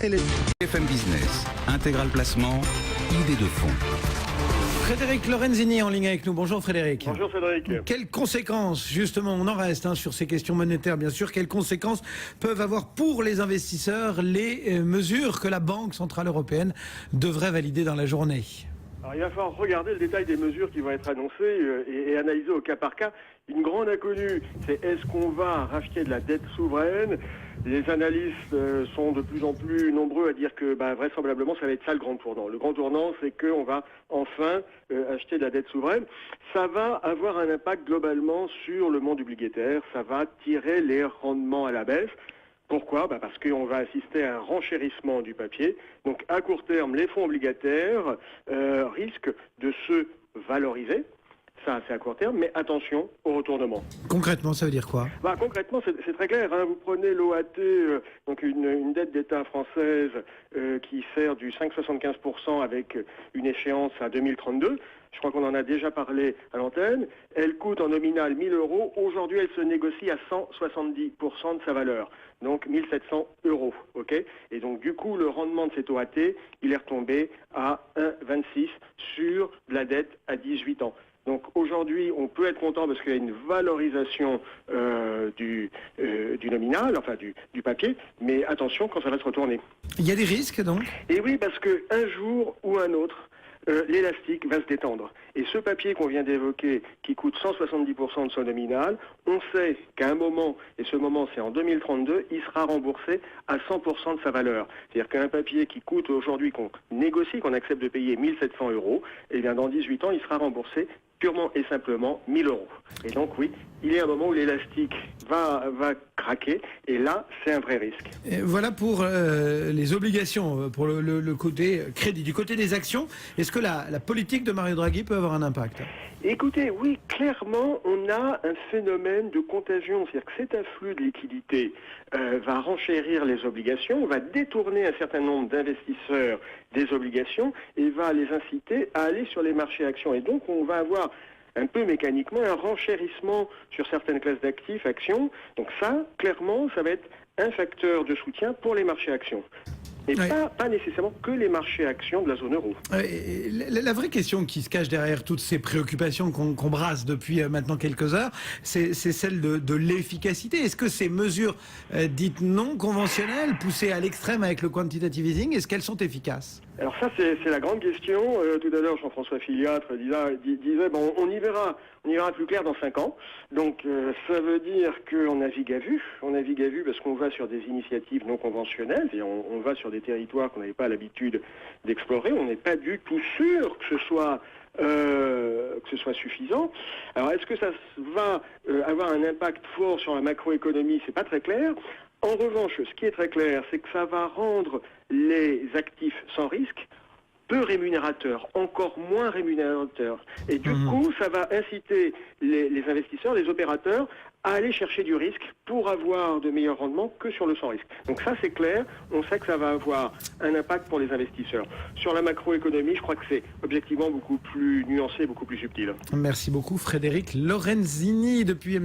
FM Business, intégral placement, idée de fond. Frédéric Lorenzini en ligne avec nous. Bonjour Frédéric. Bonjour Frédéric. Quelles conséquences, justement, on en reste sur ces questions monétaires bien sûr, quelles conséquences peuvent avoir pour les investisseurs les mesures que la Banque Centrale Européenne devrait valider dans la journée? Alors, il va falloir regarder le détail des mesures qui vont être annoncées et analyser au cas par cas. Une grande inconnue, c'est est-ce qu'on va racheter de la dette souveraine? Les analystes sont de plus en plus nombreux à dire que vraisemblablement ça va être ça le grand tournant. Le grand tournant, c'est qu'on va enfin acheter de la dette souveraine. Ça va avoir un impact globalement sur le monde obligataire, ça va tirer les rendements à la baisse. Pourquoi? Parce qu'on va assister à un renchérissement du papier. Donc à court terme, les fonds obligataires risquent de se valoriser. Ça, c'est à court terme, mais attention au retournement. Concrètement, ça veut dire quoi? Concrètement, c'est très clair. Vous prenez l'OAT, donc une dette d'État française qui sert du 5,75% avec une échéance à 2032. Je crois qu'on en a déjà parlé à l'antenne. Elle coûte en nominal 1 000 €. Aujourd'hui, elle se négocie à 170% de sa valeur. Donc 1 700 €. Okay, et donc du coup, le rendement de cette OAT, il est retombé à 1,26 sur de la dette à 18 ans. Donc aujourd'hui, on peut être content parce qu'il y a une valorisation du nominal, enfin du papier, mais attention quand ça va se retourner. Il y a des risques donc? Et oui, parce qu'un jour ou un autre, l'élastique va se détendre. Et ce papier qu'on vient d'évoquer, qui coûte 170% de son nominal, on sait qu'à un moment, et ce moment c'est en 2032, il sera remboursé à 100% de sa valeur. C'est-à-dire qu'un papier qui coûte aujourd'hui, qu'on négocie, qu'on accepte de payer 1 700 €, et bien dans 18 ans, il sera remboursé purement et simplement 1 000 €. Et donc oui, il y a un moment où l'élastique va craquer, et là, c'est un vrai risque. Et voilà pour les obligations, pour le côté crédit. Du côté des actions, est-ce que la politique de Mario Draghi peut avoir un impact? Écoutez, oui, clairement, on a un phénomène de contagion. C'est-à-dire que cet afflux de liquidités va renchérir les obligations, va détourner un certain nombre d'investisseurs des obligations et va les inciter à aller sur les marchés actions. Et donc, on va avoir un peu mécaniquement un renchérissement sur certaines classes d'actifs, actions. Donc ça, clairement, ça va être un facteur de soutien pour les marchés actions. Et oui, pas nécessairement que les marchés actions de la zone euro. La vraie question qui se cache derrière toutes ces préoccupations qu'on brasse depuis maintenant quelques heures, c'est celle de l'efficacité. Est-ce que ces mesures dites non conventionnelles, poussées à l'extrême avec le quantitative easing, est-ce qu'elles sont efficaces? Alors ça, c'est la grande question. Tout à l'heure, Jean-François Filiatre disait bon, on y verra plus clair dans 5 ans. Donc ça veut dire qu'on navigue à vue. On navigue à vue parce qu'on va sur des initiatives non conventionnelles, et on va sur des territoires qu'on n'avait pas l'habitude d'explorer. On n'est pas du tout sûr que ce soit suffisant. Alors est-ce que ça va avoir un impact fort sur la macroéconomie? C'est pas très clair. En revanche, ce qui est très clair, c'est que ça va rendre les actifs sans risque peu rémunérateurs, encore moins rémunérateurs. Et du coup, ça va inciter les investisseurs, les opérateurs, à aller chercher du risque pour avoir de meilleurs rendements que sur le sans risque. Donc ça, c'est clair. On sait que ça va avoir un impact pour les investisseurs. Sur la macroéconomie, je crois que c'est objectivement beaucoup plus nuancé, beaucoup plus subtil. Merci beaucoup Frédéric Lorenzini depuis